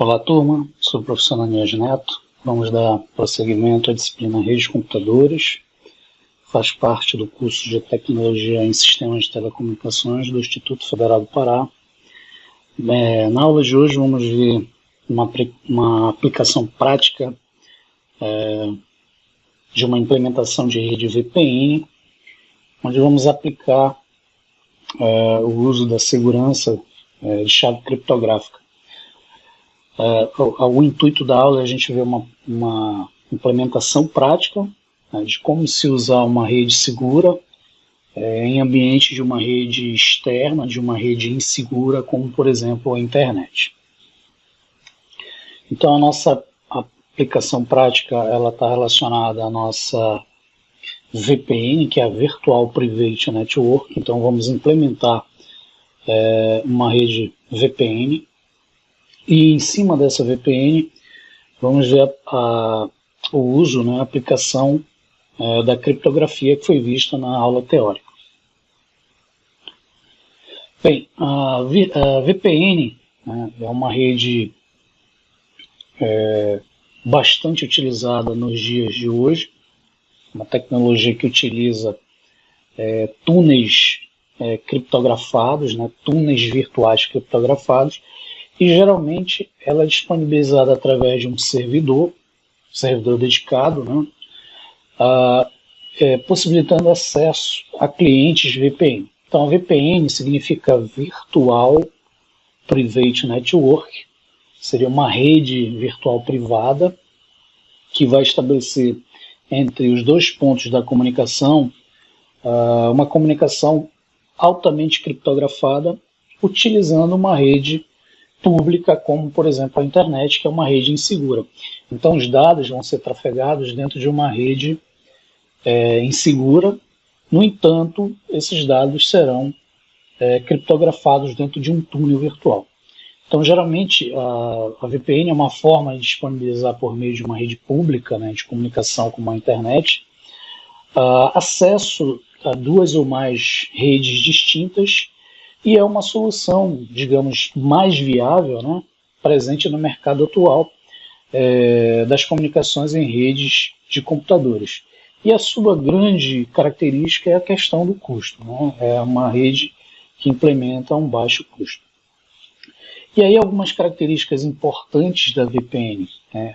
Olá, turma. Sou o professor Anias Neto. Vamos dar prosseguimento à disciplina Redes de Computadores. Faz parte do curso de Tecnologia em Sistemas de Telecomunicações do Instituto Federal do Pará. Na aula de hoje vamos ver uma aplicação prática de uma implementação de rede VPN, onde vamos aplicar o uso da segurança de chave criptográfica. O intuito da aula é a gente ver uma implementação prática de como se usar uma rede segura em ambiente de uma rede externa, de uma rede insegura, como por exemplo a internet. Então a nossa aplicação prática ela está relacionada à nossa VPN, que é a Virtual Private Network. Então vamos implementar uma rede VPN. E em cima dessa VPN, vamos ver o uso, a aplicação da criptografia que foi vista na aula teórica. Bem, a VPN é uma rede bastante utilizada nos dias de hoje, uma tecnologia que utiliza túneis criptografados, túneis virtuais criptografados, e geralmente ela é disponibilizada através de um servidor dedicado, possibilitando acesso a clientes VPN. Então a VPN significa Virtual Private Network, seria uma rede virtual privada que vai estabelecer entre os dois pontos da comunicação uma comunicação altamente criptografada, utilizando uma rede pública, como por exemplo a internet, que é uma rede insegura. Então os dados vão ser trafegados dentro de uma rede insegura. No entanto, esses dados serão criptografados dentro de um túnel virtual. Então geralmente a VPN é uma forma de disponibilizar por meio de uma rede pública, de comunicação como a internet, acesso a duas ou mais redes distintas, e é uma solução, digamos, mais viável, presente no mercado atual das comunicações em redes de computadores. E a sua grande característica é a questão do custo. É uma rede que implementa a um baixo custo. E aí algumas características importantes da VPN.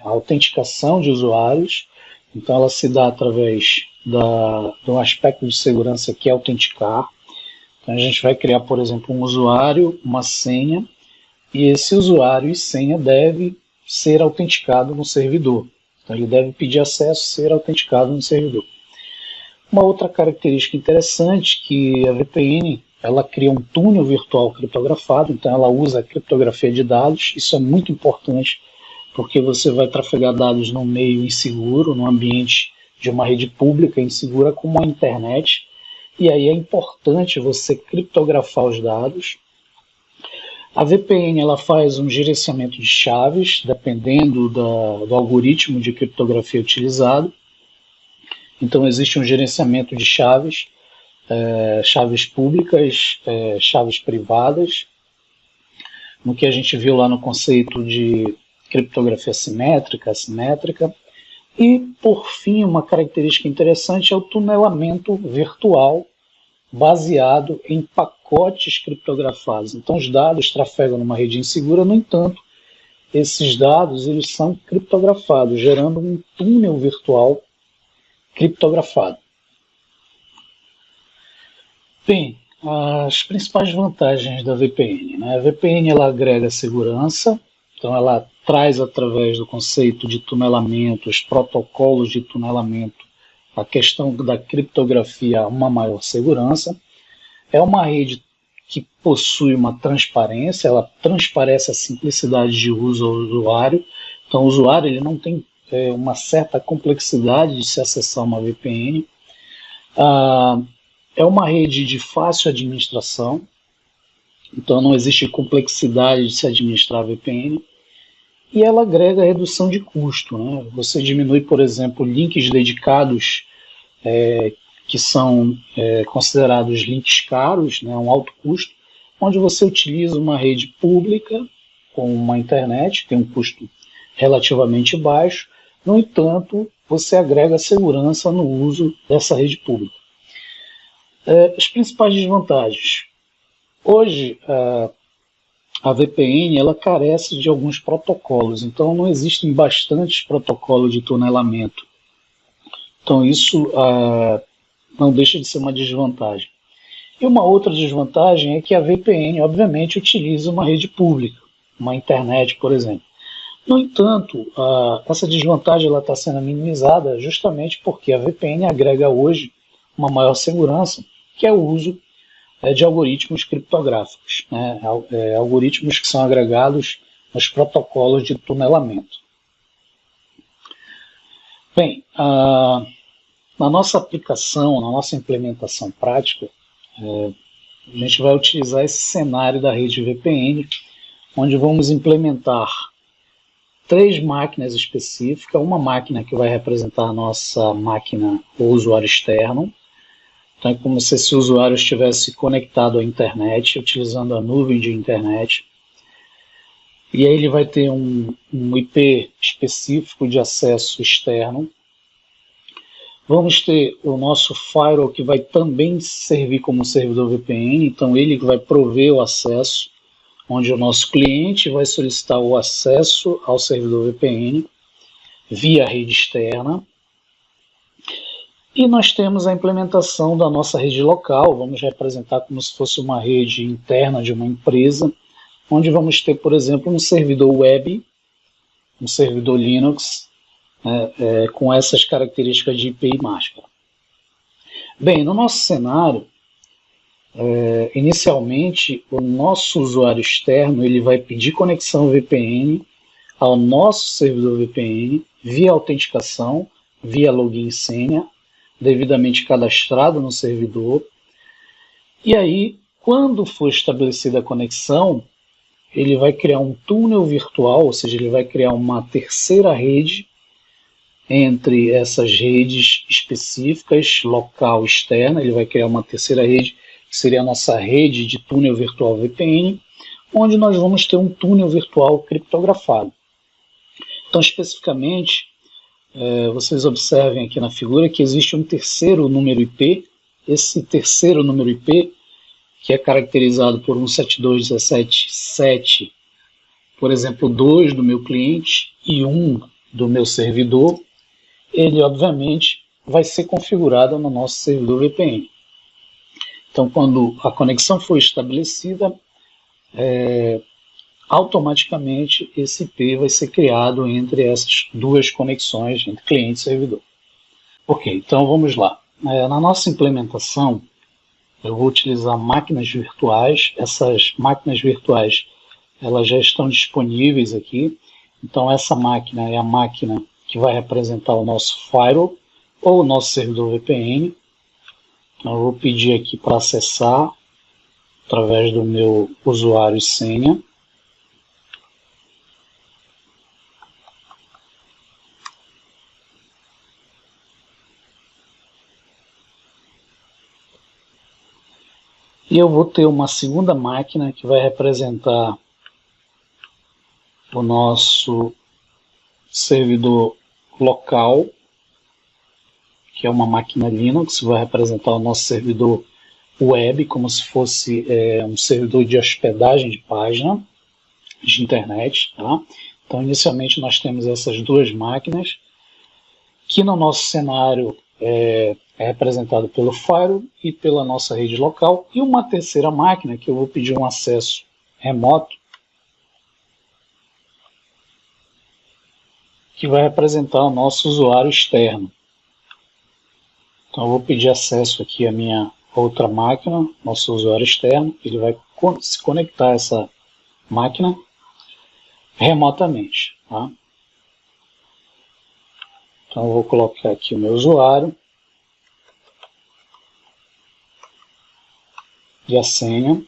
A autenticação de usuários. Então ela se dá através de um aspecto de segurança que é autenticar. Então a gente vai criar, por exemplo, um usuário, uma senha, e esse usuário e senha deve ser autenticado no servidor. Então ele deve pedir acesso e ser autenticado no servidor. Uma outra característica interessante é que a VPN ela cria um túnel virtual criptografado, então ela usa a criptografia de dados. Isso é muito importante porque você vai trafegar dados num meio inseguro, num ambiente de uma rede pública insegura como a internet. E aí é importante você criptografar os dados. A VPN ela faz um gerenciamento de chaves, dependendo do algoritmo de criptografia utilizado. Então existe um gerenciamento de chaves, chaves públicas, chaves privadas, no que a gente viu lá no conceito de criptografia simétrica, assimétrica. E, por fim, uma característica interessante é o tunelamento virtual baseado em pacotes criptografados. Então, os dados trafegam numa rede insegura, no entanto, esses dados eles são criptografados, gerando um túnel virtual criptografado. Bem, as principais vantagens da VPN. A VPN ela agrega segurança, então ela traz através do conceito de tunelamento, os protocolos de tunelamento, a questão da criptografia, uma maior segurança. É uma rede que possui uma transparência, ela transparece a simplicidade de uso ao usuário. Então o usuário ele não tem uma certa complexidade de se acessar uma VPN. É uma rede de fácil administração, então não existe complexidade de se administrar a VPN. E ela agrega redução de custo. Você diminui, por exemplo, links dedicados que são considerados links caros, um alto custo, onde você utiliza uma rede pública com uma internet, tem um custo relativamente baixo, no entanto, você agrega segurança no uso dessa rede pública. As principais desvantagens. Hoje, a VPN ela carece de alguns protocolos, então não existem bastantes protocolos de tunelamento. Então isso não deixa de ser uma desvantagem. E uma outra desvantagem é que a VPN, obviamente, utiliza uma rede pública, uma internet, por exemplo. No entanto, essa desvantagem está sendo minimizada justamente porque a VPN agrega hoje uma maior segurança, que é o uso de algoritmos criptográficos, né? Algoritmos que são agregados nos protocolos de tunelamento. Bem, na nossa aplicação, na nossa implementação prática, a gente vai utilizar esse cenário da rede VPN, onde vamos implementar 3 máquinas específicas, uma máquina que vai representar a nossa máquina ou usuário externo. Então é como se esse usuário estivesse conectado à internet, utilizando a nuvem de internet. E aí ele vai ter um IP específico de acesso externo. Vamos ter o nosso firewall que vai também servir como servidor VPN, então ele vai prover o acesso, onde o nosso cliente vai solicitar o acesso ao servidor VPN via rede externa. E nós temos a implementação da nossa rede local, vamos representar como se fosse uma rede interna de uma empresa, onde vamos ter, por exemplo, um servidor web, um servidor Linux, com essas características de IP e máscara. Bem, no nosso cenário, inicialmente, o nosso usuário externo ele vai pedir conexão VPN ao nosso servidor VPN via autenticação, via login e senha, devidamente cadastrado no servidor. E aí, quando for estabelecida a conexão, ele vai criar um túnel virtual, ou seja, ele vai criar uma terceira rede entre essas redes específicas, local e externa. Ele vai criar uma terceira rede, que seria a nossa rede de túnel virtual VPN, onde nós vamos ter um túnel virtual criptografado. Então, especificamente, vocês observem aqui na figura que existe um terceiro número IP. Esse terceiro número IP, que é caracterizado por 172.17.7, por exemplo, 2 do meu cliente e 1 do meu servidor, ele obviamente vai ser configurado no nosso servidor VPN. Então, quando a conexão for estabelecida, automaticamente esse IP vai ser criado entre essas 2 conexões, entre cliente e servidor. Ok, então vamos lá. Na nossa implementação, eu vou utilizar máquinas virtuais. Essas máquinas virtuais elas já estão disponíveis aqui. Então essa máquina é a máquina que vai representar o nosso firewall ou o nosso servidor VPN. Então, eu vou pedir aqui para acessar através do meu usuário e senha. E eu vou ter uma segunda máquina que vai representar o nosso servidor local, que é uma máquina Linux, vai representar o nosso servidor web, como se fosse um servidor de hospedagem de página de internet. Tá? Então, inicialmente, nós temos essas 2 máquinas, que no nosso cenário é representado pelo firewall e pela nossa rede local, e uma terceira máquina que eu vou pedir um acesso remoto, que vai representar o nosso usuário externo. Então eu vou pedir acesso aqui à minha outra máquina, nosso usuário externo, ele vai se conectar a essa máquina remotamente. Tá? Então eu vou colocar aqui o meu usuário e a senha.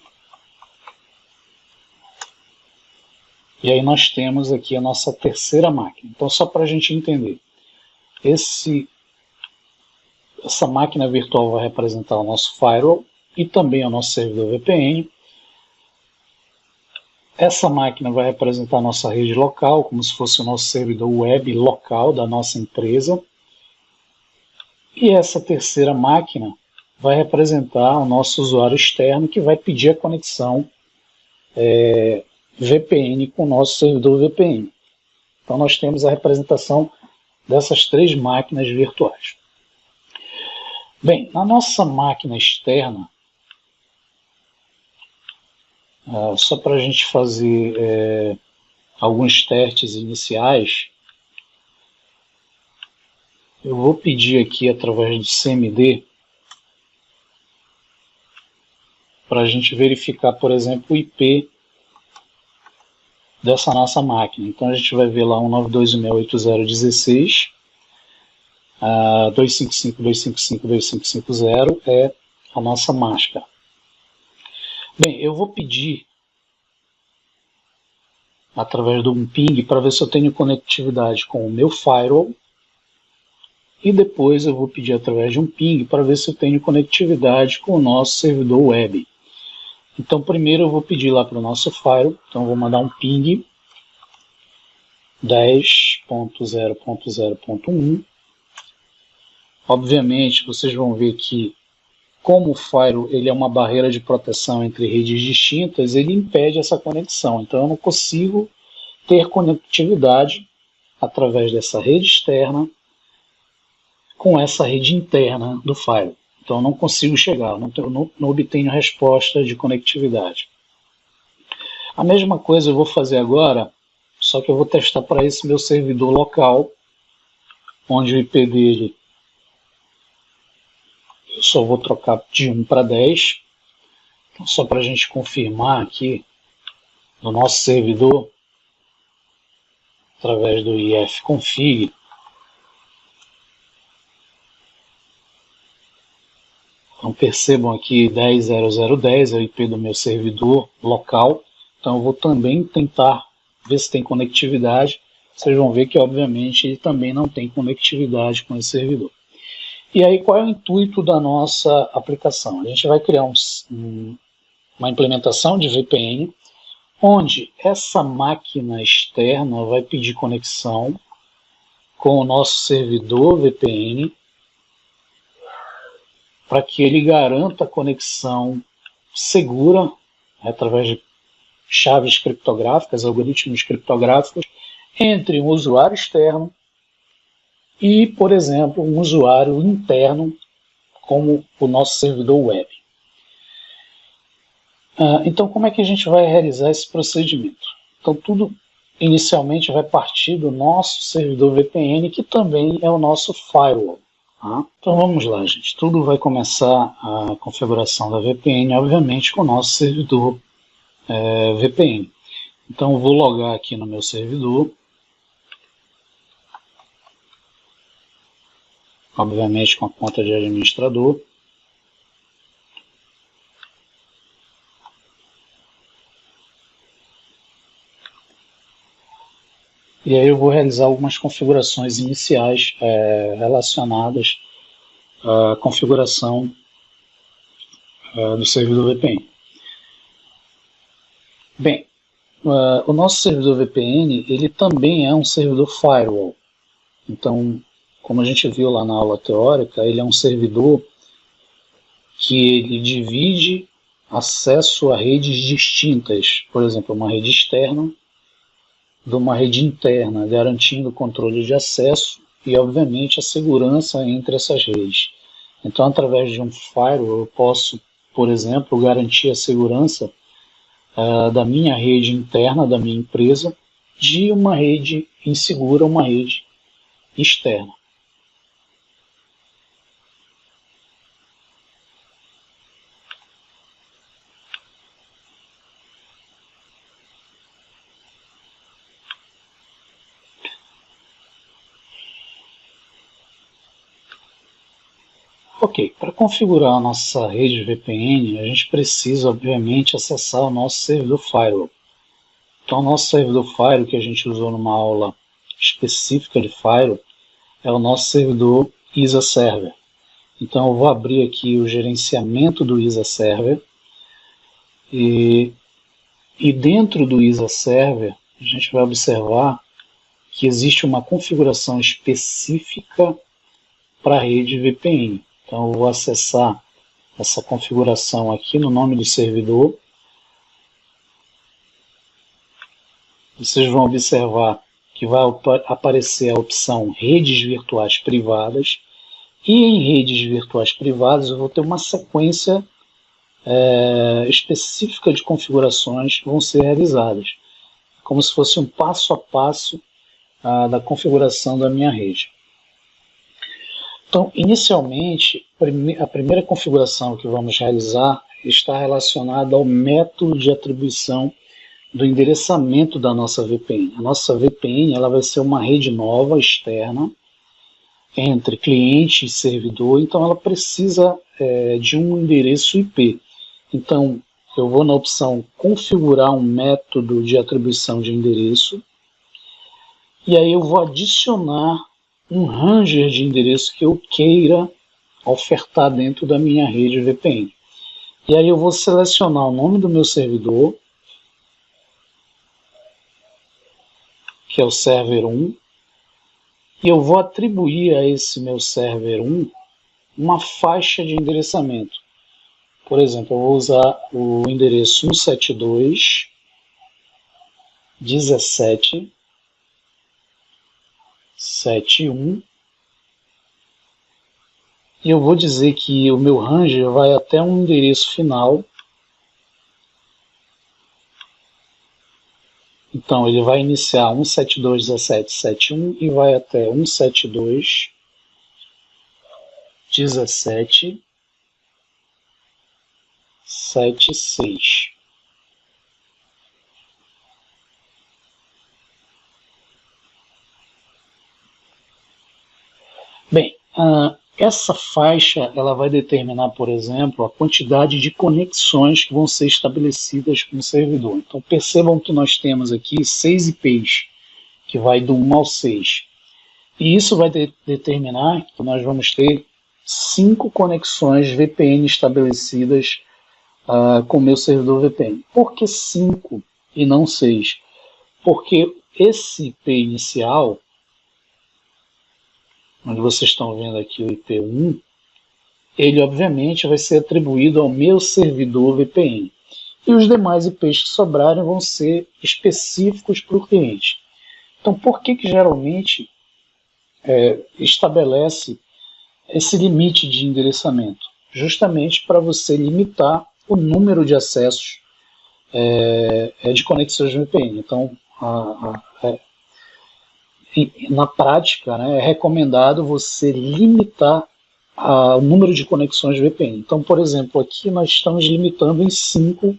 E aí nós temos aqui a nossa terceira máquina. Então, só para a gente entender, essa máquina virtual vai representar o nosso firewall e também o nosso servidor VPN. Essa máquina vai representar a nossa rede local, como se fosse o nosso servidor web local da nossa empresa. E essa terceira máquina vai representar o nosso usuário externo, que vai pedir a conexão VPN com o nosso servidor VPN. Então nós temos a representação dessas três máquinas virtuais. Bem, na nossa máquina externa, só para a gente fazer alguns testes iniciais, eu vou pedir aqui através do CMD para a gente verificar, por exemplo, o IP dessa nossa máquina. Então a gente vai ver lá 192.168.0.16, 255.255.255.0 é a nossa máscara. Bem, eu vou pedir através de um ping para ver se eu tenho conectividade com o meu firewall, e depois eu vou pedir através de um ping para ver se eu tenho conectividade com o nosso servidor web. Então primeiro eu vou pedir lá para o nosso firewall, então eu vou mandar um ping 10.0.0.1. Obviamente vocês vão ver que, como o firewall ele é uma barreira de proteção entre redes distintas, ele impede essa conexão. Então eu não consigo ter conectividade através dessa rede externa com essa rede interna do firewall. Então eu não consigo chegar, não obtenho resposta de conectividade. A mesma coisa eu vou fazer agora, só que eu vou testar para esse meu servidor local, onde o IP dele eu só vou trocar de 1 para 10. Então, só para a gente confirmar aqui no nosso servidor, através do ifconfig, então percebam aqui 10.0.0.10 é o IP do meu servidor local. Então eu vou também tentar ver se tem conectividade. Vocês vão ver que obviamente ele também não tem conectividade com esse servidor. E aí qual é o intuito da nossa aplicação? A gente vai criar uma implementação de VPN, onde essa máquina externa vai pedir conexão com o nosso servidor VPN, para que ele garanta a conexão segura, através de chaves criptográficas, algoritmos criptográficos, entre um usuário externo e, por exemplo, um usuário interno, como o nosso servidor web. Então, como é que a gente vai realizar esse procedimento? Então, tudo inicialmente vai partir do nosso servidor VPN, que também é o nosso firewall. Então vamos lá, gente. Tudo vai começar a configuração da VPN, obviamente, com o nosso servidor VPN. Então eu vou logar aqui no meu servidor, obviamente com a conta de administrador. E aí eu vou realizar algumas configurações iniciais relacionadas à configuração do servidor VPN. Bem, o nosso servidor VPN ele também é um servidor firewall. Então, como a gente viu lá na aula teórica, ele é um servidor que ele divide acesso a redes distintas, por exemplo, uma rede externa de uma rede interna, garantindo o controle de acesso e, obviamente, a segurança entre essas redes. Então, através de um firewall, eu posso, por exemplo, garantir a segurança da minha rede interna, da minha empresa, de uma rede insegura, uma rede externa. Ok, para configurar a nossa rede VPN, a gente precisa, obviamente, acessar o nosso servidor firewall. Então, o nosso servidor firewall, que a gente usou numa aula específica de firewall, é o nosso servidor ISA Server. Então, eu vou abrir aqui o gerenciamento do ISA Server e E dentro do ISA Server, a gente vai observar que existe uma configuração específica para a rede VPN. Então, eu vou acessar essa configuração aqui no nome do servidor. Vocês vão observar que vai aparecer a opção redes virtuais privadas. E em redes virtuais privadas eu vou ter uma sequência específica de configurações que vão ser realizadas. Como se fosse um passo a passo da configuração da minha rede. Então, inicialmente, a primeira configuração que vamos realizar está relacionada ao método de atribuição do endereçamento da nossa VPN. A nossa VPN ela vai ser uma rede nova, externa, entre cliente e servidor, então ela precisa de um endereço IP. Então, eu vou na opção configurar um método de atribuição de endereço, e aí eu vou adicionar um ranger de endereço que eu queira ofertar dentro da minha rede VPN. E aí eu vou selecionar o nome do meu servidor, que é o server 1, e eu vou atribuir a esse meu server 1 uma faixa de endereçamento. Por exemplo, eu vou usar o endereço 172.17.71 e eu vou dizer que o meu ranger vai até um endereço final. Então, ele vai iniciar 172.17.71 e vai até 172.17.76. Bem, essa faixa ela vai determinar, por exemplo, a quantidade de conexões que vão ser estabelecidas com o servidor. Então percebam que nós temos aqui 6 IPs, que vai do 1 ao 6. E isso vai determinar que nós vamos ter 5 conexões VPN estabelecidas com o meu servidor VPN. Por que 5 e não 6? Porque esse IP inicial, onde vocês estão vendo aqui o IP1, ele obviamente vai ser atribuído ao meu servidor VPN. E os demais IPs que sobrarem vão ser específicos para o cliente. Então, por que geralmente estabelece esse limite de endereçamento? Justamente para você limitar o número de acessos de conexões VPN. Então, na prática, é recomendado você limitar o número de conexões VPN. Então, por exemplo, aqui nós estamos limitando em 5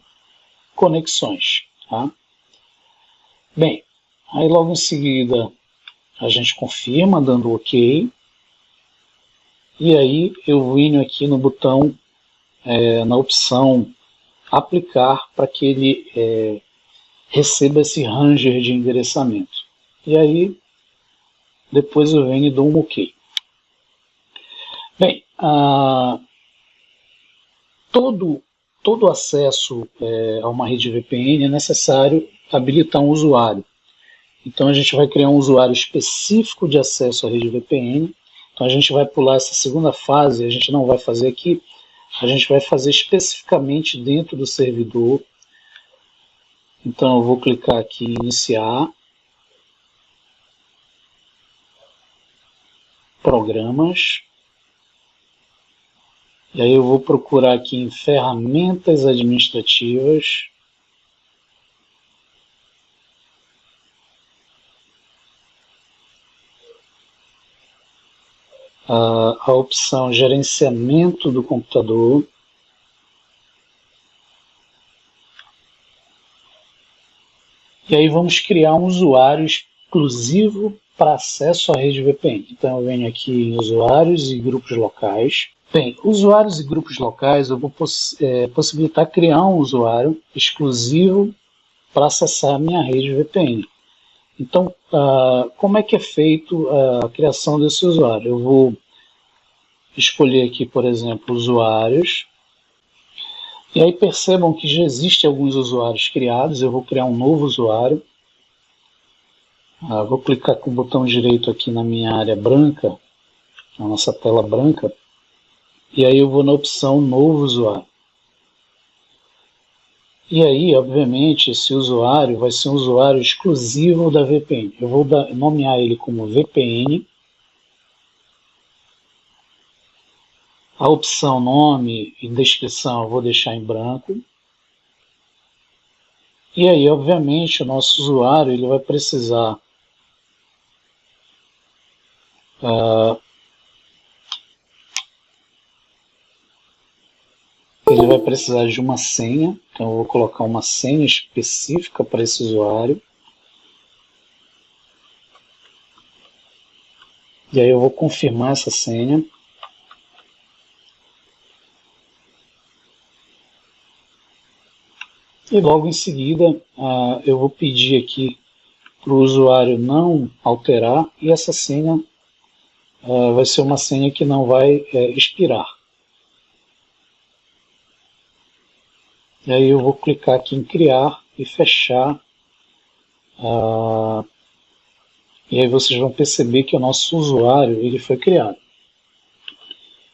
conexões. Tá? Bem, aí logo em seguida a gente confirma dando OK. E aí eu venho aqui no botão, na opção aplicar para que ele receba esse ranger de endereçamento. E aí depois eu venho e dou um OK. Bem, todo acesso a uma rede VPN é necessário habilitar um usuário. Então a gente vai criar um usuário específico de acesso à rede VPN. Então a gente vai pular essa segunda fase, a gente não vai fazer aqui, a gente vai fazer especificamente dentro do servidor. Então eu vou clicar aqui em iniciar, programas, e aí eu vou procurar aqui em ferramentas administrativas, a opção gerenciamento do computador, e aí vamos criar um usuário exclusivo para acesso à rede VPN. Então eu venho aqui em usuários e grupos locais. Bem, usuários e grupos locais, eu vou possibilitar criar um usuário exclusivo para acessar a minha rede VPN. Então, como é que é feito a criação desse usuário? Eu vou escolher aqui, por exemplo, usuários. E aí percebam que já existem alguns usuários criados. Eu vou criar um novo usuário. Vou clicar com o botão direito aqui na minha área branca, na nossa tela branca, e aí eu vou na opção Novo Usuário. E aí, obviamente, esse usuário vai ser um usuário exclusivo da VPN. Eu vou nomear ele como VPN. A opção nome e descrição eu vou deixar em branco. E aí, obviamente, o nosso usuário ele vai precisar de uma senha. Então eu vou colocar uma senha específica para esse usuário. E aí eu vou confirmar essa senha. E logo em seguida eu vou pedir aqui para o usuário não alterar, e essa senha vai ser uma senha que não vai expirar. E aí eu vou clicar aqui em criar e fechar. E aí vocês vão perceber que o nosso usuário ele foi criado.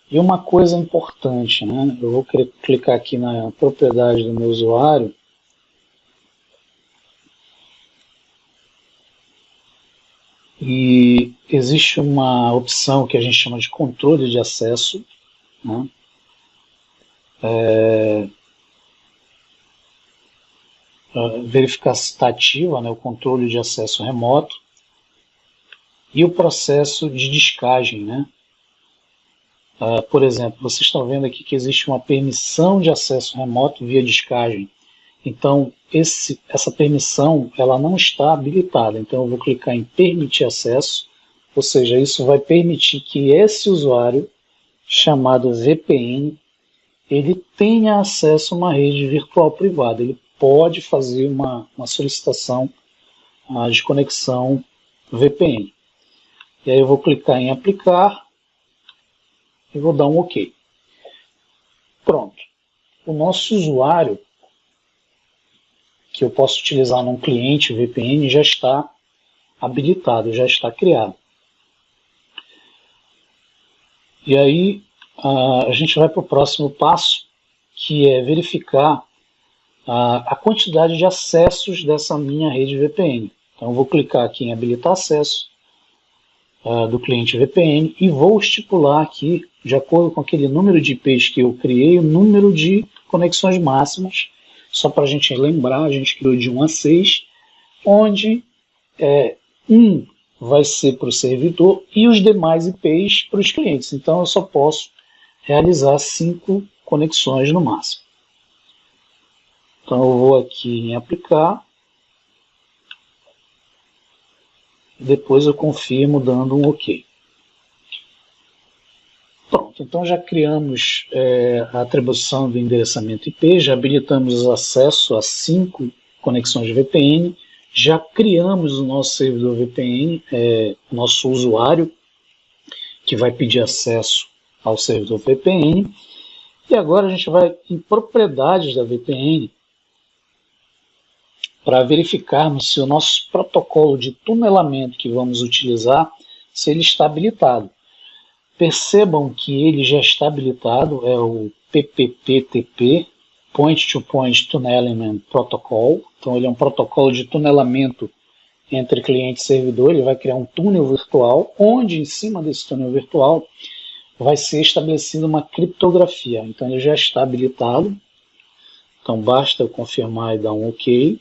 E uma coisa importante, né? Eu vou clicar aqui na propriedade do meu usuário. E existe uma opção que a gente chama de controle de acesso, né? Verificar se está ativa, né, o controle de acesso remoto e o processo de descagem, né? Por exemplo, vocês estão vendo aqui que existe uma permissão de acesso remoto via descagem. Então, essa permissão ela não está habilitada. Então, eu vou clicar em permitir acesso, ou seja, isso vai permitir que esse usuário, chamado VPN, ele tenha acesso a uma rede virtual privada. Ele pode fazer uma solicitação de conexão VPN. E aí eu vou clicar em aplicar e vou dar um OK. Pronto. O nosso usuário, que eu posso utilizar num cliente VPN, já está habilitado, já está criado. E aí a gente vai para o próximo passo, que é verificar a quantidade de acessos dessa minha rede VPN. Então eu vou clicar aqui em habilitar acesso do cliente VPN e vou estipular aqui, de acordo com aquele número de IPs que eu criei, o número de conexões máximas. Só para a gente lembrar, a gente criou de 1 a 6, onde 1 vai ser para o servidor e os demais IPs para os clientes. Então eu só posso realizar 5 conexões no máximo. Então eu vou aqui em aplicar, depois eu confirmo dando um OK. Pronto, então já criamos a atribuição do endereçamento IP, já habilitamos o acesso a 5 conexões VPN, já criamos o nosso servidor VPN, nosso usuário, que vai pedir acesso ao servidor VPN, e agora a gente vai em propriedades da VPN, para verificarmos se o nosso protocolo de tunelamento que vamos utilizar, se ele está habilitado. Percebam que ele já está habilitado, é o PPPTP, Point-to-Point Tunneling Protocol. Então ele é um protocolo de tunelamento entre cliente e servidor. Ele vai criar um túnel virtual, onde em cima desse túnel virtual vai ser estabelecida uma criptografia. Então ele já está habilitado. Então basta eu confirmar e dar um OK.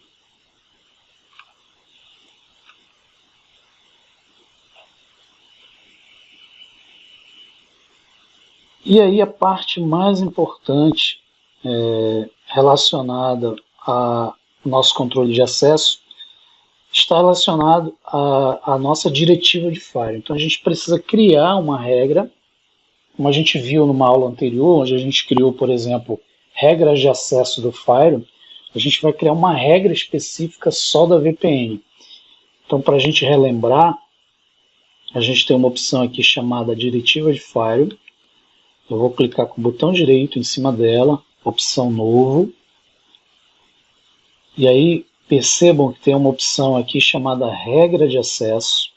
E aí a parte mais importante relacionada ao nosso controle de acesso está relacionado à nossa diretiva de Fire. Então a gente precisa criar uma regra, como a gente viu numa aula anterior, onde a gente criou, por exemplo, regras de acesso do Fire, a gente vai criar uma regra específica só da VPN. Então, para a gente relembrar, a gente tem uma opção aqui chamada diretiva de Fire. Eu vou clicar com o botão direito em cima dela, opção novo, e aí percebam que tem uma opção aqui chamada regra de acesso.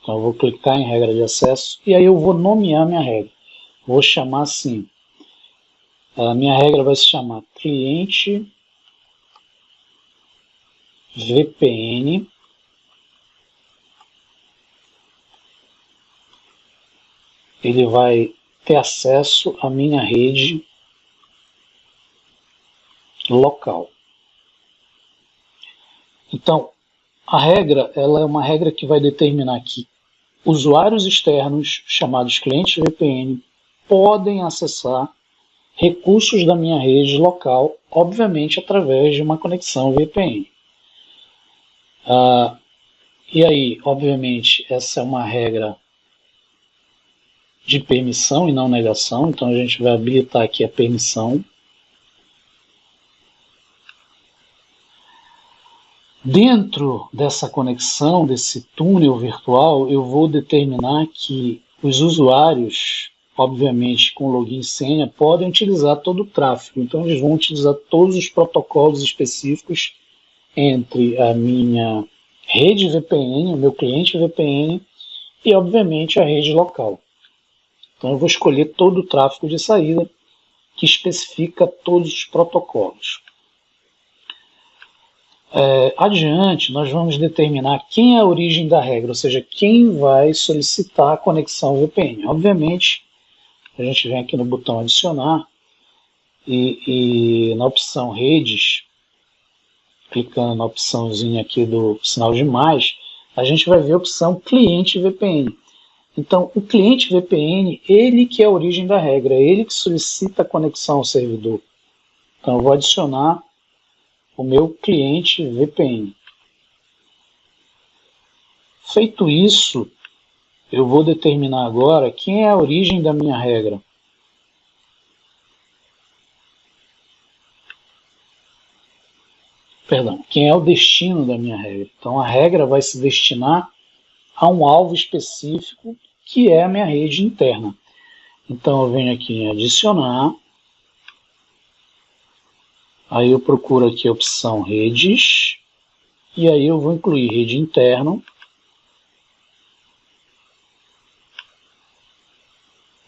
Então eu vou clicar em regra de acesso e aí eu vou nomear minha regra. Vou chamar assim, a minha regra vai se chamar cliente VPN ele vai ter acesso à minha rede local. Então, a regra ela é uma regra que vai determinar que usuários externos, chamados clientes VPN, podem acessar recursos da minha rede local, obviamente através de uma conexão VPN. E aí, obviamente, essa é uma regra de permissão e não negação, então a gente vai habilitar aqui a permissão. Dentro dessa conexão, desse túnel virtual, eu vou determinar que os usuários, obviamente com login e senha, podem utilizar todo o tráfego. Então eles vão utilizar todos os protocolos específicos entre a minha rede VPN, o meu cliente VPN e, obviamente, a rede local. Então eu vou escolher todo o tráfego de saída que especifica todos os protocolos. Adiante, nós vamos determinar quem é a origem da regra, ou seja, quem vai solicitar a conexão VPN. Obviamente, a gente vem aqui no botão adicionar e na opção redes, clicando na opçãozinha aqui do sinal de mais, a gente vai ver a opção cliente VPN. Então, o cliente VPN, ele que é a origem da regra, ele que solicita a conexão ao servidor. Então, eu vou adicionar o meu cliente VPN. Feito isso, eu vou determinar agora quem é a origem da minha regra. Perdão, quem é o destino da minha regra. Então a regra vai se destinar a um alvo específico que é a minha rede interna. Então eu venho aqui em adicionar, aí eu procuro aqui a opção redes, e aí eu vou incluir rede interna,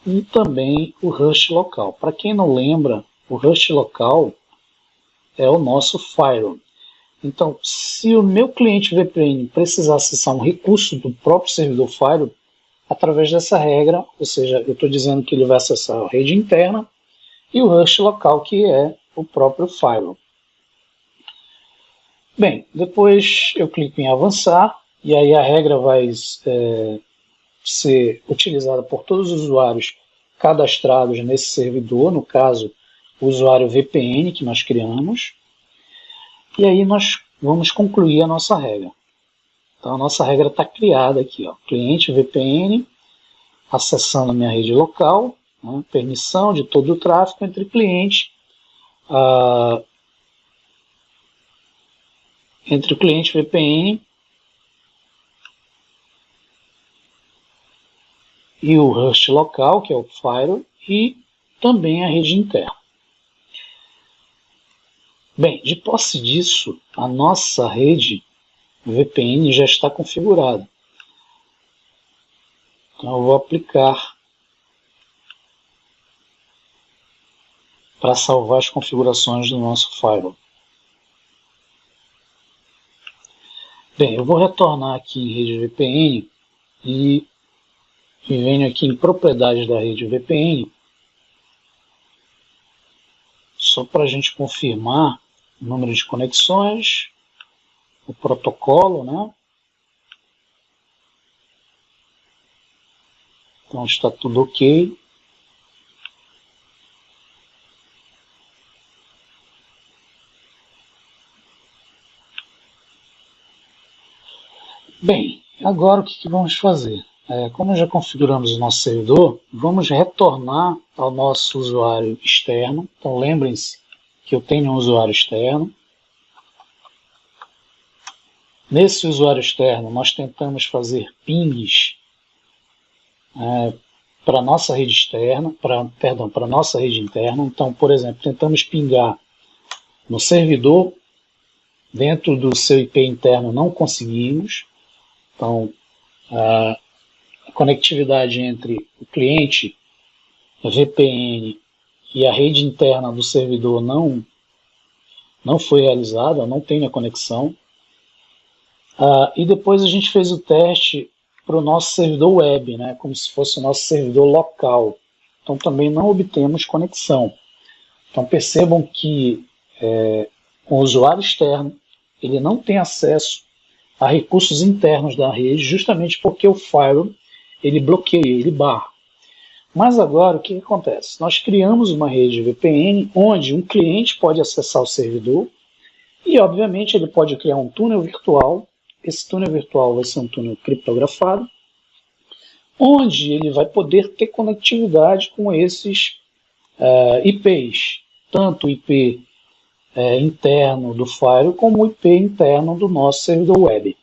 e também o host local. Para quem não lembra, o host local é o nosso firewall. Então, se o meu cliente VPN precisar acessar um recurso do próprio servidor firewall, através dessa regra, ou seja, eu estou dizendo que ele vai acessar a rede interna e o host local, que é o próprio firewall. Bem, depois eu clico em avançar, e aí a regra vai ser utilizada por todos os usuários cadastrados nesse servidor, no caso, o usuário VPN que nós criamos, e aí nós vamos concluir a nossa regra. Então a nossa regra está criada aqui, ó, cliente VPN, acessando a minha rede local, né, permissão de todo o tráfego entre cliente, entre o cliente VPN e o host local, que é o firewall, e também a rede interna. Bem, de posse disso, a nossa rede VPN já está configurada. Então eu vou aplicar para salvar as configurações do nosso firewall. Bem, eu vou retornar aqui em rede VPN e venho aqui em propriedades da rede VPN, só para a gente confirmar o número de conexões, o protocolo, né? Então está tudo ok. Bem, agora o que vamos fazer? Como já configuramos o nosso servidor, vamos retornar ao nosso usuário externo. Então lembrem-se que eu tenho um usuário externo. Nesse usuário externo, nós tentamos fazer pings para a nossa rede externa, para a nossa rede interna. Então, por exemplo, tentamos pingar no servidor, dentro do seu IP interno não conseguimos. Então, a conectividade entre o cliente, a VPN e a rede interna do servidor não foi realizada, não tem a conexão. E depois a gente fez o teste para o nosso servidor web, né, como se fosse o nosso servidor local. Então também não obtemos conexão. Então percebam que o usuário externo ele não tem acesso a recursos internos da rede, justamente porque o firewall ele bloqueia, ele barra. Mas agora o que acontece? Nós criamos uma rede VPN onde um cliente pode acessar o servidor e, obviamente, ele pode criar um túnel virtual. Esse túnel virtual vai ser um túnel criptografado, onde ele vai poder ter conectividade com esses IPs, tanto o IP interno do firewall como o IP interno do nosso servidor web.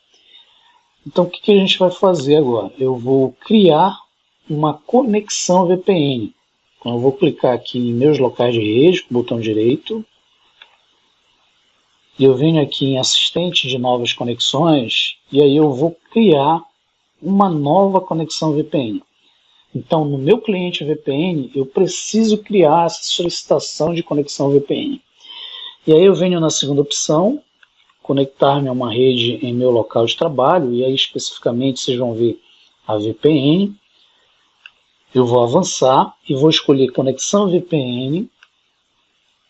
Então, o que a gente vai fazer agora? Eu vou criar uma conexão VPN. Então, eu vou clicar aqui em meus locais de rede, com o botão direito, e eu venho aqui em assistente de novas conexões, e aí eu vou criar uma nova conexão VPN. Então, no meu cliente VPN, eu preciso criar essa solicitação de conexão VPN. E aí eu venho na segunda opção, conectar-me a uma rede em meu local de trabalho, e aí especificamente vocês vão ver a VPN. Eu vou avançar e vou escolher conexão VPN,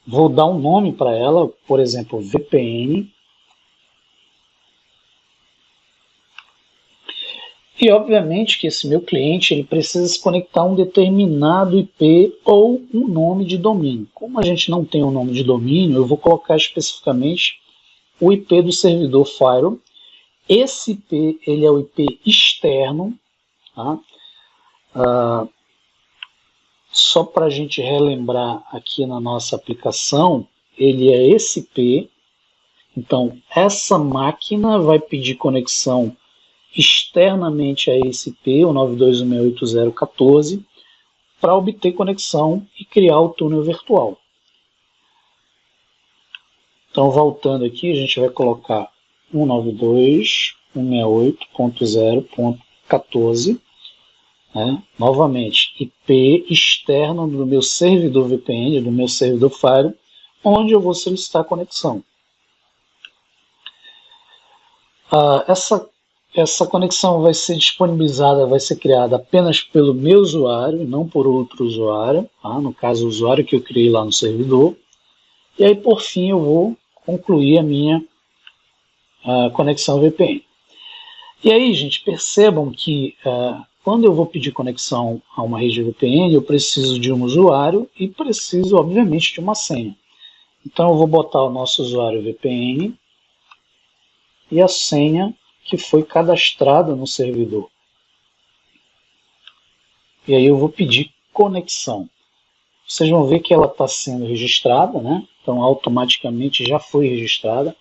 vou dar um nome para ela, por exemplo, VPN. E obviamente que esse meu cliente ele precisa se conectar a um determinado IP ou um nome de domínio. Como a gente não tem um nome de domínio, eu vou colocar especificamente o IP do servidor firewall. Esse IP ele é o IP externo. Tá? Só para a gente relembrar aqui na nossa aplicação, ele é esse IP. Então, essa máquina vai pedir conexão externamente a esse IP, o 92.168.0.14, para obter conexão e criar o túnel virtual. Então, voltando aqui, a gente vai colocar 192.168.0.14, né? Novamente, IP externo do meu servidor VPN, do meu servidor firewall, onde eu vou solicitar conexão. Essa conexão vai ser disponibilizada, vai ser criada apenas pelo meu usuário, não por outro usuário, tá? No caso o usuário que eu criei lá no servidor. E aí por fim eu vou concluir a minha conexão VPN. E aí, gente, percebam que quando eu vou pedir conexão a uma rede VPN, eu preciso de um usuário e preciso, obviamente, de uma senha. Então eu vou botar o nosso usuário VPN e a senha que foi cadastrada no servidor. E aí eu vou pedir conexão. Vocês vão ver que ela está sendo registrada, né? Então automaticamente já foi registrada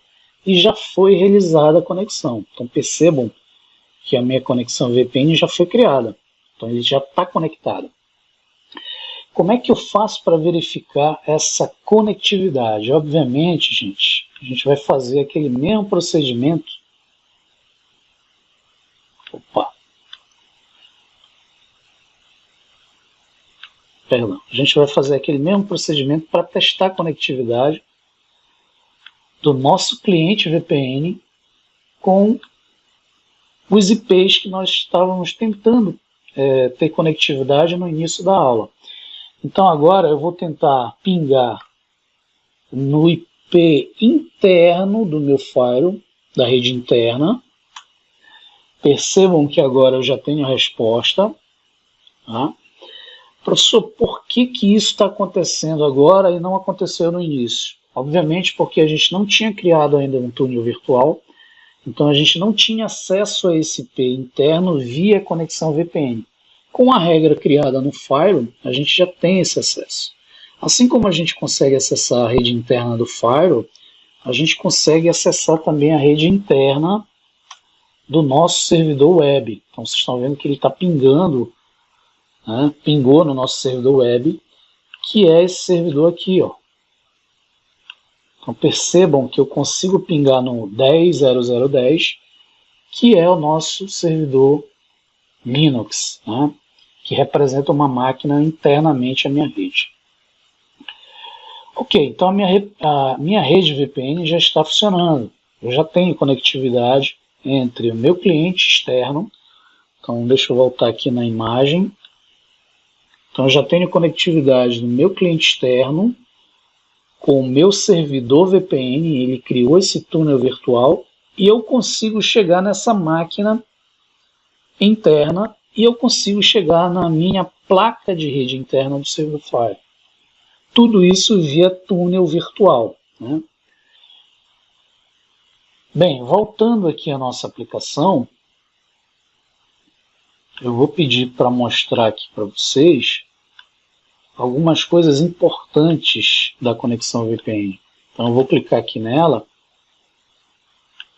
e já foi realizada a conexão. Então percebam que a minha conexão VPN já foi criada. Então ele já está conectado. Como é que eu faço para verificar essa conectividade? Obviamente, gente, a gente vai fazer aquele mesmo procedimento. A gente vai fazer aquele mesmo procedimento para testar a conectividade do nosso cliente VPN com os IPs que nós estávamos tentando ter conectividade no início da aula. Então agora eu vou tentar pingar no IP interno do meu firewall, da rede interna. Percebam que agora eu já tenho a resposta. Tá? Professor, por que isso está acontecendo agora e não aconteceu no início? Obviamente porque a gente não tinha criado ainda um túnel virtual, então a gente não tinha acesso a esse IP interno via conexão VPN. Com a regra criada no firewall, a gente já tem esse acesso. Assim como a gente consegue acessar a rede interna do firewall, a gente consegue acessar também a rede interna do nosso servidor web. Então vocês estão vendo que ele está pingando né, pingou no nosso servidor web, que é esse servidor aqui, ó. Então percebam que eu consigo pingar no 10.0010, que é o nosso servidor Linux, né, que representa uma máquina internamente à minha rede. Ok, então a minha rede VPN já está funcionando. Eu já tenho conectividade entre o meu cliente externo. Então deixa eu voltar aqui na imagem. Então eu já tenho conectividade no meu cliente externo com o meu servidor VPN. Ele criou esse túnel virtual e eu consigo chegar nessa máquina interna e eu consigo chegar na minha placa de rede interna do Servify. Tudo isso via túnel virtual, né? Bem, voltando aqui à nossa aplicação, eu vou pedir para mostrar aqui para vocês algumas coisas importantes da conexão VPN. Então eu vou clicar aqui nela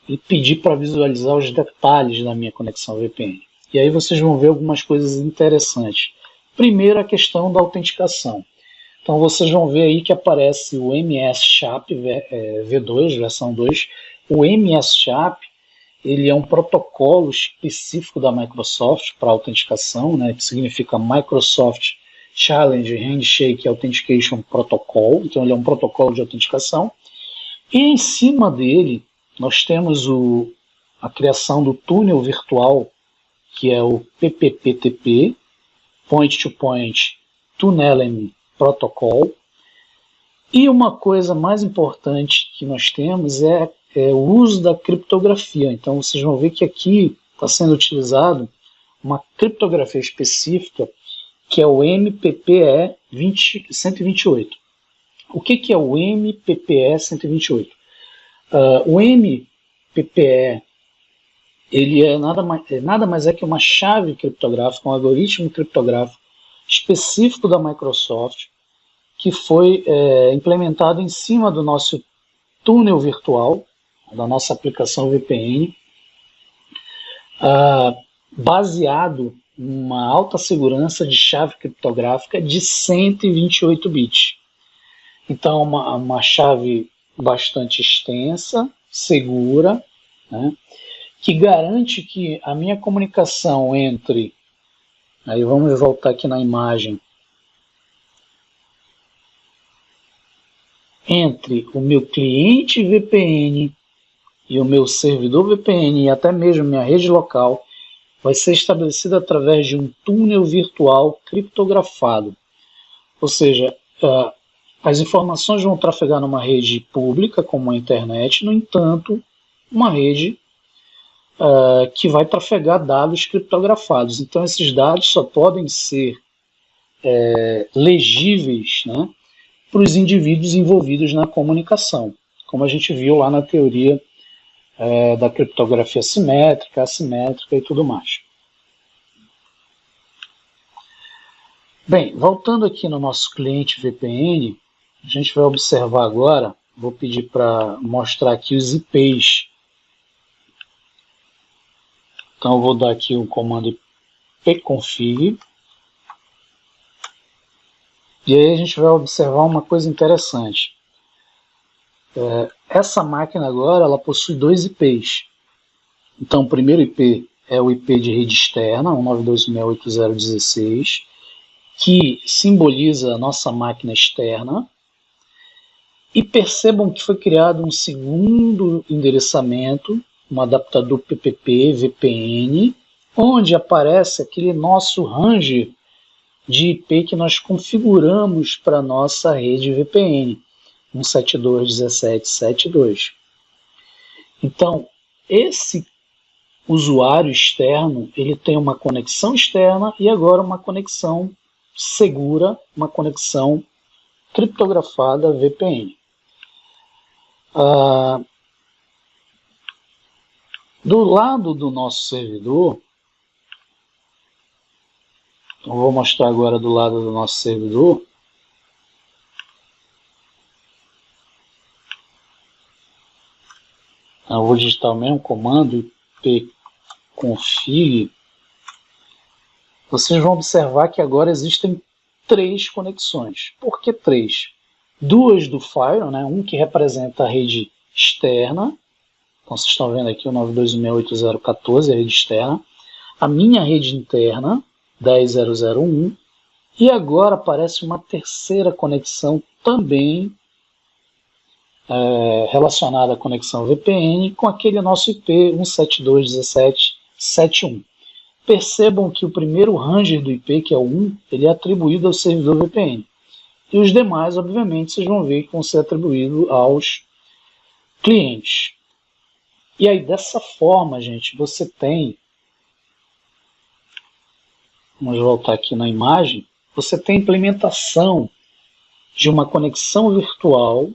e pedir para visualizar os detalhes da minha conexão VPN. E aí vocês vão ver algumas coisas interessantes. Primeiro, a questão da autenticação. Então vocês vão ver aí que aparece o MS-SHAP V2, versão 2. O MS-SHAP, ele é um protocolo específico da Microsoft para autenticação, né, que significa Microsoft Challenge Handshake Authentication Protocol. Então ele é um protocolo de autenticação. E em cima dele nós temos a criação do túnel virtual, que é o PPPTP, Point to Point Tunneling Protocol. E uma coisa mais importante que nós temos é o uso da criptografia. Então vocês vão ver que aqui está sendo utilizado uma criptografia específica, que é o MPPE 128. O que é o MPPE 128? O MPPE ele é nada mais é que uma chave criptográfica, um algoritmo criptográfico específico da Microsoft, que foi implementado em cima do nosso túnel virtual, da nossa aplicação VPN, baseado em uma alta segurança de chave criptográfica de 128 bits. Então, uma chave bastante extensa, segura, né, que garante que a minha comunicação entre... Aí vamos voltar aqui na imagem. Entre o meu cliente VPN e o meu servidor VPN e até mesmo minha rede local vai ser estabelecida através de um túnel virtual criptografado. Ou seja, as informações vão trafegar numa rede pública, como a internet, no entanto, uma rede que vai trafegar dados criptografados. Então, esses dados só podem ser legíveis, né, para os indivíduos envolvidos na comunicação, como a gente viu lá na teoria da criptografia simétrica, assimétrica e tudo mais. Bem, voltando aqui no nosso cliente VPN, a gente vai observar agora, vou pedir para mostrar aqui os IPs. Então eu vou dar aqui o comando ipconfig. E aí a gente vai observar uma coisa interessante. Essa máquina agora ela possui dois IPs. Então o primeiro IP é o IP de rede externa, 192.168.0.16, que simboliza a nossa máquina externa. E percebam que foi criado um segundo endereçamento, um adaptador PPP VPN, onde aparece aquele nosso range de IP que nós configuramos para a nossa rede VPN, 172.17.7.2. Então, esse usuário externo, ele tem uma conexão externa e agora uma conexão segura, uma conexão criptografada VPN. Do lado do nosso servidor, então vou mostrar agora do lado do nosso servidor. Eu vou digitar o mesmo comando ipconfig vocês vão observar que agora existem 3 conexões. Por que 3? 2 do Firewall, né? Um que representa a rede externa. Então vocês estão vendo aqui o 92.168.0.14, a rede externa. A minha rede interna, 10.0.0.1. E agora aparece uma terceira conexão também relacionada à conexão VPN com aquele nosso IP 172.17.7.1. Percebam que o primeiro ranger do IP, que é o 1, ele é atribuído ao servidor VPN. E os demais, obviamente, vocês vão ver que vão ser atribuídos aos clientes. E aí, dessa forma, gente, você tem... Vamos voltar aqui na imagem. Você tem a implementação de uma conexão virtual,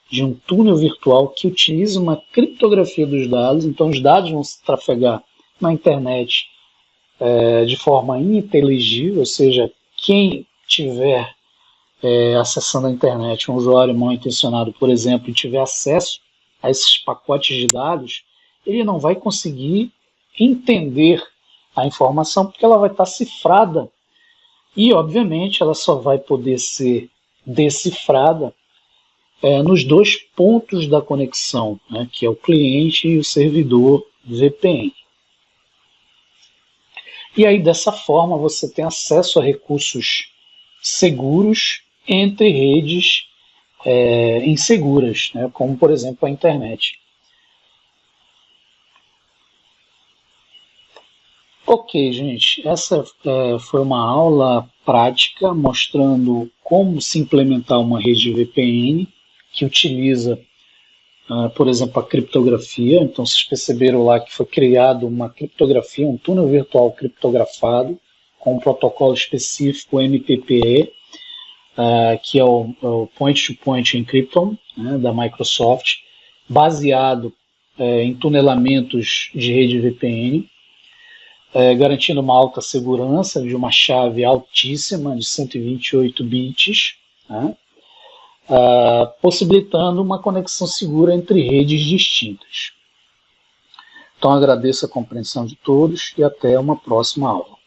de um túnel virtual que utiliza uma criptografia dos dados. Então, os dados vão se trafegar na internet de forma ininteligível, ou seja, quem tiver acessando a internet, um usuário mal intencionado, por exemplo, e tiver acesso a esses pacotes de dados, ele não vai conseguir entender a informação porque ela vai estar cifrada e, obviamente, ela só vai poder ser decifrada nos 2 pontos da conexão, né, que é o cliente e o servidor VPN. E aí, dessa forma, você tem acesso a recursos seguros entre redes inseguras, né, como, por exemplo, a internet. Ok, gente, essa foi uma aula prática mostrando como se implementar uma rede VPN que utiliza, por exemplo, a criptografia. Então, vocês perceberam lá que foi criado uma criptografia, um túnel virtual criptografado com um protocolo específico MPPE, que é o Point-to-Point Encryption, né, da Microsoft, baseado em tunelamentos de rede VPN, garantindo uma alta segurança de uma chave altíssima de 128 bits, né, possibilitando uma conexão segura entre redes distintas. Então agradeço a compreensão de todos e até uma próxima aula.